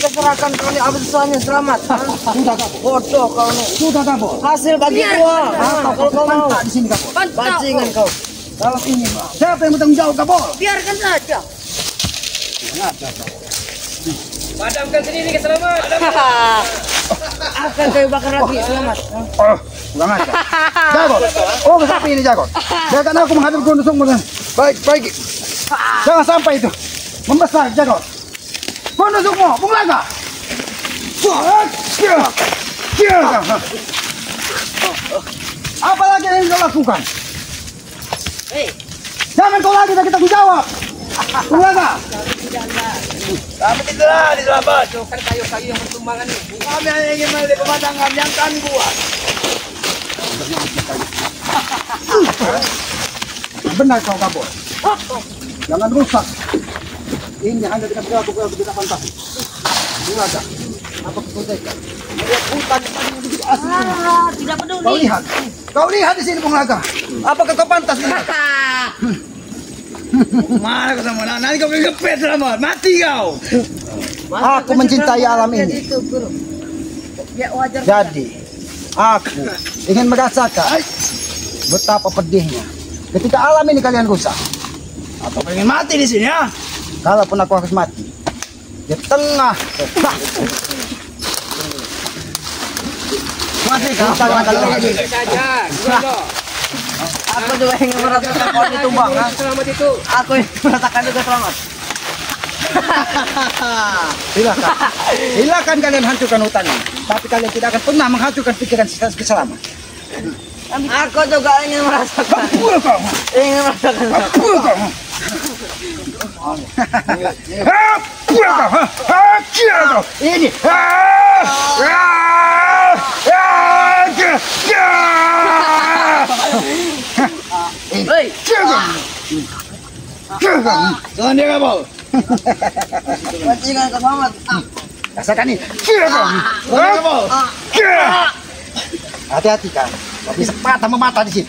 kali abis soalnya selamat. Sudah kabur. Bodoh kau nih. Sudah kabur. Hasil bagi gua. Kalau kau mau. Pantak di sini kabur. Pancingan kau. Kalau ini, siapa yang bertanggung jawab kabur? Biarkan saja. Padamkan sendiri keselamatan. Akan kau bakar lagi selamat. Kurang ajar. Jago. Oh, sapi ini jago. Jangan aku menghadapi Gondo Sukmo. Baik. Jangan sampai itu membesar, jago. Gondo Sukmo, Bung Laga. Apa lagi yang kau lakukan? Jangan kau lagi kita tanggung jawab. Bung Laga. Kami tidak diselamat. Kan kayu-kayu yang bertumbangan ini. Kami hanya ingin melihat pemandangan yang kami buat. Benar kau kabur. Jangan rusak. Ini Anda tidak berlaku tidak pantas. Bung Laga. Apa kesulitan? Melihat hutan yang tadi begitu asli. Tidak peduli. Kau lihat di sini Bung Laga. Apakah kau pantas? Mana kau sama? Nanti kau kepet selamat. Mati kau. Aku mencintai alam ini. Jadi, aku ingin merasakan betapa pedihnya ketika alam ini kalian rusak. Atau pengen mati di sini ya? Kalaupun aku harus mati di tengah. Masih tangan kalian. Saja, Gondo. Aku juga ingin merasakan pohon itu bang. Selamat itu. Aku ingin merasakan juga selamat. Silakan kalian hancurkan hutan ini. Tapi kalian tidak akan pernah menghancurkan pikiran keselamatan. Aku juga ingin merasakan. Ingin merasakan. Ini. Jangan dia kapal. Bajingan selamat. Rasakan nih. Jangan kapal. Hati-hati kan. Bisa patah mata di sini.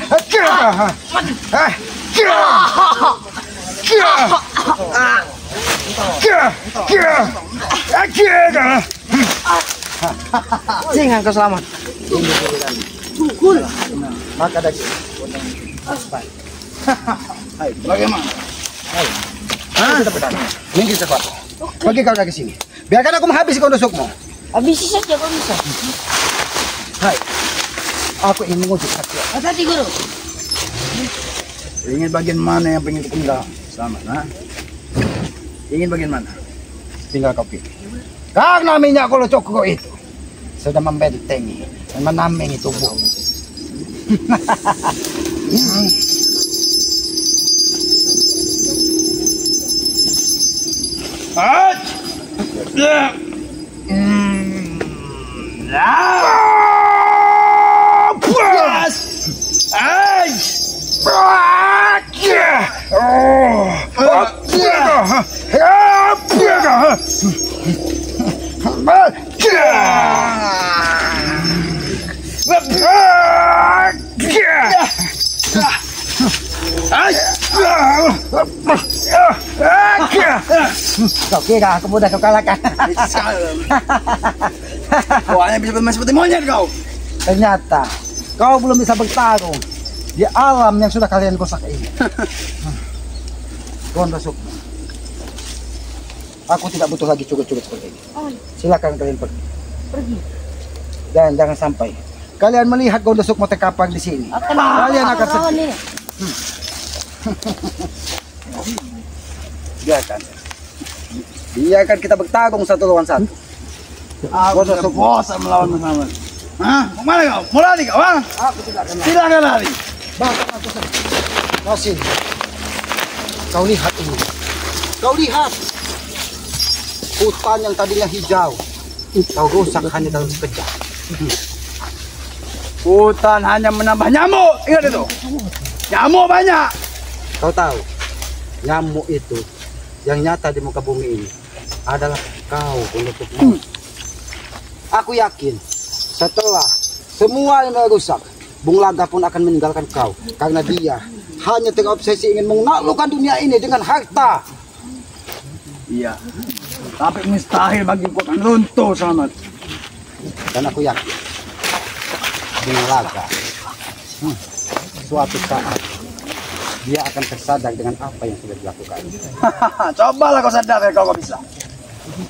Bajingan kau selamat. Maka dari Hai, bagaimana? minggir cepat. Pergi kau dari sini. Biarkan aku menghabisi kau nusukmu. Habisi saja kau bisa. Hai. Aku ingin menguji sakti. Hati-hati guru. Ingin bagian mana yang pengen kupenggal? Selamat, ha? Ingin bagian mana? Tinggal kau pilih. Karena minyak kalau cokro itu sudah membentengi dan menambengi tubuh. Kau kira aku mudah kau kalahkan? Kau hanya bisa bermain seperti monyet kau. Ternyata kau belum bisa bertarung di alam yang sudah kalian rusak ini. Gondosukmu. Aku tidak butuh lagi cukup-cukup seperti ini. Silakan kalian pergi. Dan jangan sampai kalian melihat Gondosukmu terkapar di sini. Kalian akan sedih. Biarkan kita bertarung satu lawan satu. Aku sudah bosan melawan bersama. Hah? Kemana kau? Mau lari kau? Ha? Aku tidak akan Tidak akan lari. bahkan aku sedih. Kau sini. Kau lihat ini. Kau lihat. Hutan yang tadinya hijau. Kau rusak hanya dalam sekejap. Hutan hanya menambah nyamuk. Ingat itu. Nyamuk banyak. Kau tahu, nyamuk itu yang nyata di muka bumi ini adalah kau untukmu. Aku yakin setelah semua yang rusak, Bung Laga pun akan meninggalkan kau karena dia hanya terobsesi ingin menaklukkan dunia ini dengan harta. Iya. Tapi mustahil bagiku akan runtuh, Selamat. Dan aku yakin Bung Laga suatu saat dia akan tersadar dengan apa yang sudah dilakukan. Cobalah kau sadar kalau kau bisa.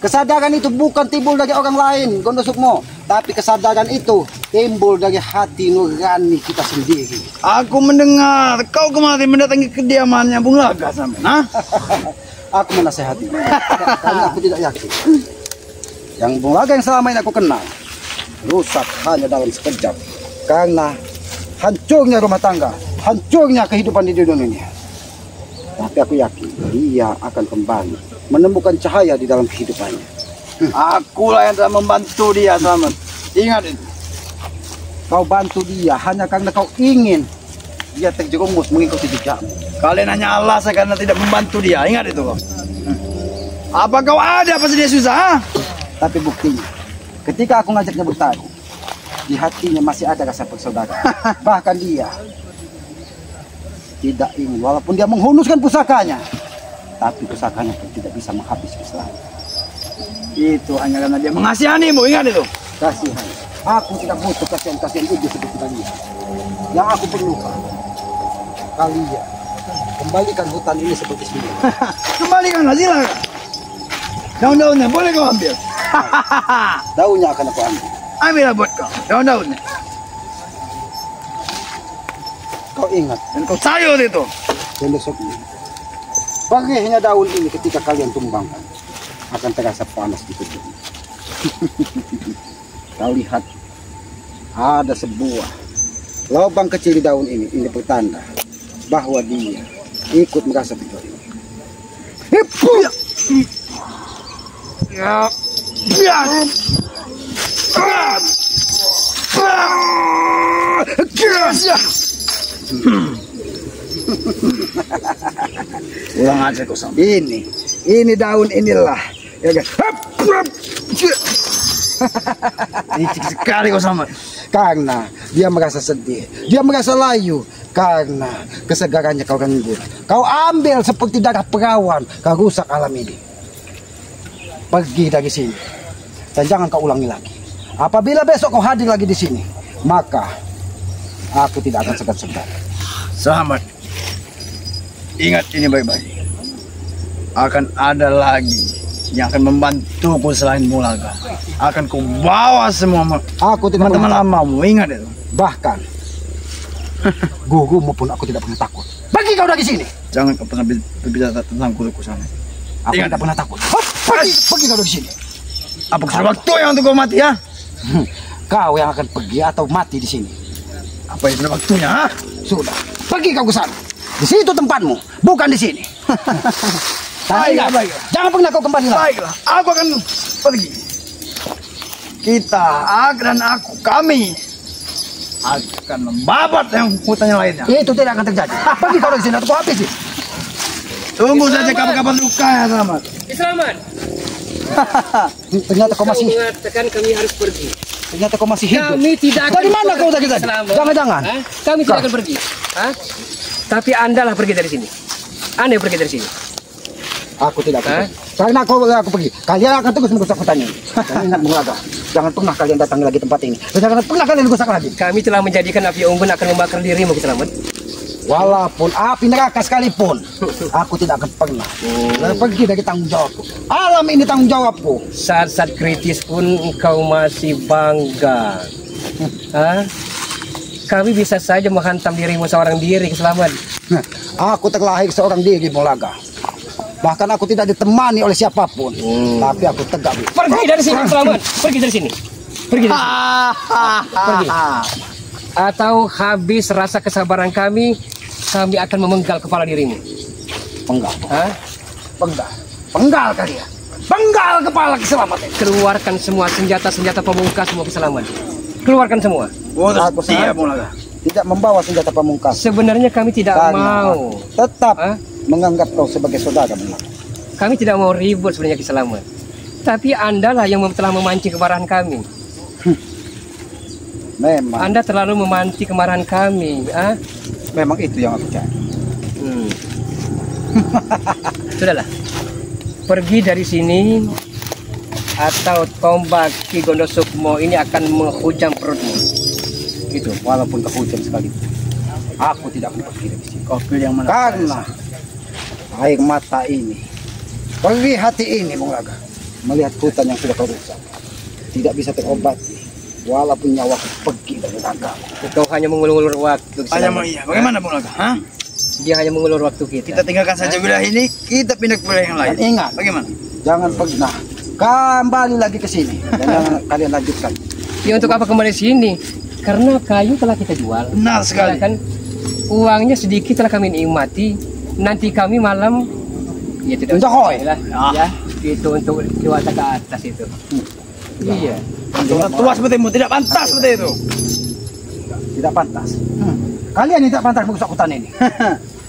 Kesadaran itu bukan timbul dari orang lain, Gondosukmo, tapi kesadaran itu timbul dari hati nurani kita sendiri. Aku mendengar kau kemarin mendatangi kediamannya Bung Laga, Selamat. Nah, Aku menasehati karena aku tidak yakin yang Bung Laga yang selama ini aku kenal rusak hanya dalam sekejap karena hancurnya rumah tangga, hancurnya kehidupan di dunia ini. Tapi aku yakin dia akan kembali menemukan cahaya di dalam kehidupannya. akulah yang telah membantu dia, Selamat. Ingat itu. Kau bantu dia hanya karena kau ingin dia terjerumus mengikuti jejakmu. Kalian hanya alasan karena tidak membantu dia. Ingat itu kau. Apa kau ada pas dia susah? Ha? Tapi buktinya, ketika aku ngajaknya bertarung, di hatinya masih ada rasa persaudaraan. Bahkan dia tidak ingin, walaupun dia menghunuskan pusakanya, tapi pusakanya pun tidak bisa menghabis Islam. Itu hanya karena dia mengasihanimu. Ingat itu. Kasihan. Aku tidak butuh kasihan-kasihan itu seperti kalian. Yang aku perlukan, kalian kembalikan hutan ini seperti semula. Kembalikanlah, silakan. Daun-daunnya boleh kau ambil. Daunnya akan aku ambil. Ambillah buat kau. Daun-daunnya. Kau ingat, Dan kau sayur itu. besok ini, perihnya daun ini ketika kalian tumbangkan akan terasa panas di tubuh. Kau lihat, ada sebuah lubang kecil di daun ini. Ini pertanda bahwa dia ikut merasa berdoa. Ya. Ya. Ulang aja kau sama. Ini daun inilah. Ya kan? Licik sekali kau sama. Karena dia merasa sedih, dia merasa layu karena kesegarannya kau renggut. Kau ambil seperti darah perawan, kau rusak alam ini. Pergi dari sini dan jangan kau ulangi lagi. Apabila besok kau hadir lagi di sini, maka aku tidak akan segan-segan. Selamat. Ingat ini baik-baik. Akan ada lagi yang akan membantuku selain Mulaga. Akan ku bawa semua Aku tidak teman-teman pernah, lamamu. Ingat itu. bahkan gurumu pun aku tidak pernah takut. Pergi kau dari sini. Jangan kau pernah berbicara tentang guruku sana. Aku Ingat. tidak pernah takut. Hop, pergi kau dari sini. Apa sudah waktu yang untuk kau mati ya? Kau yang akan pergi atau mati di sini. Apa yang sudah waktunya? Ha? Sudah, pergi kau ke sana. Di situ tempatmu, bukan di sini. Baiklah. Jangan pernah kau kembali lagi. Baiklah, aku akan pergi. Kita, dan kami akan membabat yang hutan yang lainnya. Itu tidak akan terjadi. Pergi kau dari sini atau kau habisi. Tunggu saja kabar-kabar luka ya, Selamat. Selamat. Ternyata kau masih, mengatakan kami harus pergi. ternyata kau masih hidup. Kami tidak akan Dari mana kau tadi? Selamat. Jangan-jangan. Hah? Kami tidak akan pergi. Hah? Tapi Anda lah pergi dari sini. Anda yang pergi dari sini. Aku tidak akan Hah? pergi. Karena aku pergi, kalian akan terus merusak hutan ini. Dan ingat Mulaga, jangan pernah kalian datang lagi tempat ini. Dan jangan pernah kalian rusak lagi. Kami telah menjadikan api unggun akan membakar dirimu, Selamat. Walaupun api neraka sekalipun, aku tidak akan pernah pergi dari tanggung jawabku. Alam ini tanggung jawabku. Saat-saat kritis pun engkau masih bangga. Hah? Kami bisa saja menghantam dirimu seorang diri, Selamat. Aku terlahir seorang diri, Mulaga. Bahkan aku tidak ditemani oleh siapapun. Tapi aku tegak. Pergi dari sini, Selamat. Pergi dari sini. Pergi dari sini. Pergi. Atau habis rasa kesabaran kami akan memenggal kepala dirimu. Penggal. Hah? Penggal. Penggal kalian. Penggal kepala keselamatan. Keluarkan semua senjata-senjata pamungkasmu, Selamat. Keluarkan semua. Aku Siap, Mulaga. tidak membawa senjata pamungkas. Sebenarnya kami tidak Karena mau. tetap Hah? menganggap kau sebagai saudara, Mulaga. Kami tidak mau ribut sebenarnya, Selamat. Tapi Anda lah yang telah memancing kemarahan kami. Memang, Anda terlalu memancing kemarahan kami. Ah? memang itu yang aku cari. Sudahlah. Pergi dari sini atau tombak Ki Gondo Sukmo ini akan menghujam perutmu. Itu walaupun kehujan sekali, aku tidak akan pergi dari sini. Kau pilih yang mana? Karena air mata ini, perih hati ini, Mulaga, melihat hutan yang sudah kau rusak, tidak bisa terobati. Walaupun nyawa pergi dari raga. Kau hanya mengulur waktu. Hanya Selamat. iya. Bagaimana, Mulaga? Hah? Dia hanya mengulur waktu kita. Kita tinggalkan saja wilayah ini, kita pindah ke wilayah yang lain. Dan ingat, Bagaimana? jangan pernah kembali lagi ke sini. Dan jangan kalian lanjutkan. Ya untuk apa kembali sini? Karena kayu telah kita jual. Benar sekali. Kan uangnya sedikit telah kami nikmati. Nanti kami malam ya tidak Menjohoi. lah. Ya, itu untuk dewasa ke atas itu. Iya. Orang tua sepertimu tidak pantas seperti itu. Tidak pantas. Kalian tidak pantas merusak hutan ini.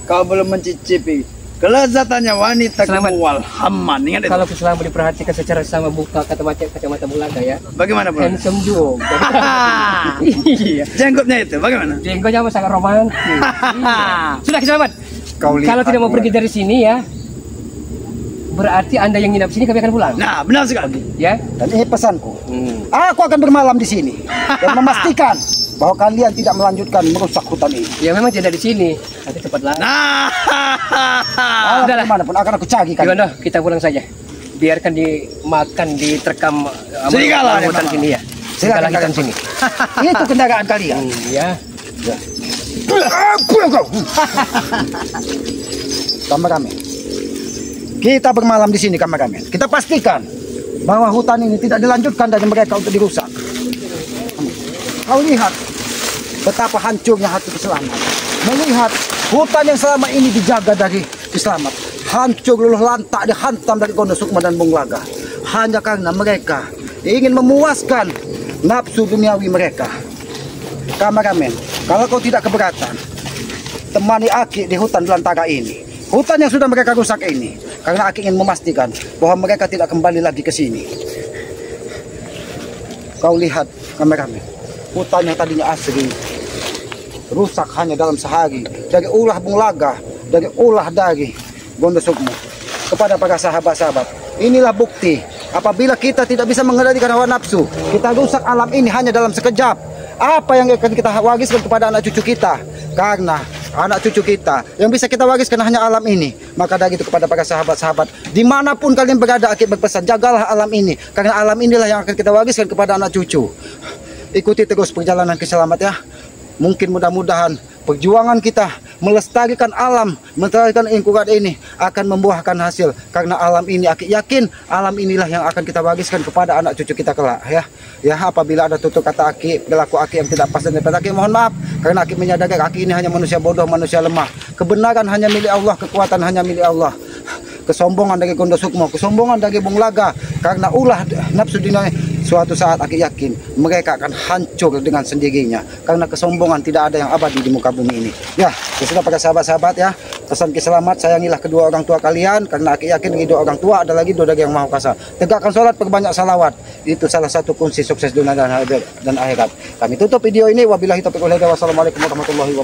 Kau belum mencicipi kelezatannya wanita Selamat. kemual Haman. Ingat itu. Kalau selama diperhatikan secara sama buka kacamata Mulaga ya. Bagaimana, Bro? Handsome juga. Iya. Jenggotnya itu bagaimana? Jenggotnya sangat romantis. Iya. Sudah, Selamat. Kau lihat, Kalau tidak mau pergi dari sini ya, berarti Anda yang nginap sini kami akan pulang. Nah, benar sekali. Ya. Dan ini pesanku. Aku akan bermalam di sini dan memastikan bahwa kalian tidak melanjutkan merusak hutan ini. Ya memang tidak di sini. Nanti cepatlah. Nah, Udahlah. Dimanapun akan aku cari kalian. Gimana? Kita pulang saja. Biarkan dimakan, diterkam Serigala hutan memang. sini ya. Silakan Serigala hitam kalian. sini. Itu kendaraan kalian. Ya. Kameramen, kita bermalam di sini, kameramen. Kita pastikan bahwa hutan ini tidak dilanjutkan dari mereka untuk dirusak. Kau lihat betapa hancurnya hati Selamat. Melihat hutan yang selama ini dijaga dari Selamat hancur luluh lantak, dihantam dari Gondo Sukmo dan Mulaga hanya karena mereka ingin memuaskan nafsu duniawi mereka. Kameramen, kalau kau tidak keberatan, temani Aki di hutan belantara ini. Hutan yang sudah mereka rusak ini. Karena Aki ingin memastikan bahwa mereka tidak kembali lagi ke sini. Kau lihat kameramen, hutan yang tadinya asri rusak hanya dalam sehari. Dari ulah Bung Laga, dari ulah dari Gondo Sukmo kepada para sahabat-sahabat. Inilah bukti apabila kita tidak bisa mengendalikan hawa nafsu, kita rusak alam ini hanya dalam sekejap. Apa yang akan kita wariskan kepada anak cucu kita? Karena anak cucu kita yang bisa kita wariskan hanya alam ini. Maka dari itu kepada para sahabat-sahabat, dimanapun kalian berada, Aki berpesan, jagalah alam ini. Karena alam inilah yang akan kita wariskan kepada anak cucu. Ikuti terus perjalanan keselamat ya. Mungkin mudah-mudahan perjuangan kita melestarikan alam, melestarikan lingkungan ini akan membuahkan hasil. Karena alam ini, Aki yakin alam inilah yang akan kita wariskan kepada anak cucu kita kelak ya. Ya, apabila ada tutur kata Aki, perilaku Aki yang tidak pas dan dapat Aki, mohon maaf. Karena Aki menyadari Aki ini hanya manusia bodoh, manusia lemah. Kebenaran hanya milik Allah, kekuatan hanya milik Allah. Kesombongan dari Gondo Sukmo, kesombongan dari Bung Laga, karena ulah nafsu dunia, suatu saat Aki yakin mereka akan hancur dengan sendirinya. Karena kesombongan tidak ada yang abadi di muka bumi ini. Ya, sudah para sahabat-sahabat ya, pesan keselamat, sayangilah kedua orang tua kalian. Karena Aki yakin ridho orang tua adalah ridho dari Yang Maha Kuasa. Tegakkan sholat, perbanyak salawat. Itu salah satu kunci sukses dunia dan akhirat. Kami tutup video ini. Wabillahi taufiq wal hidayah. Wassalamualaikum warahmatullahi wabarakatuh.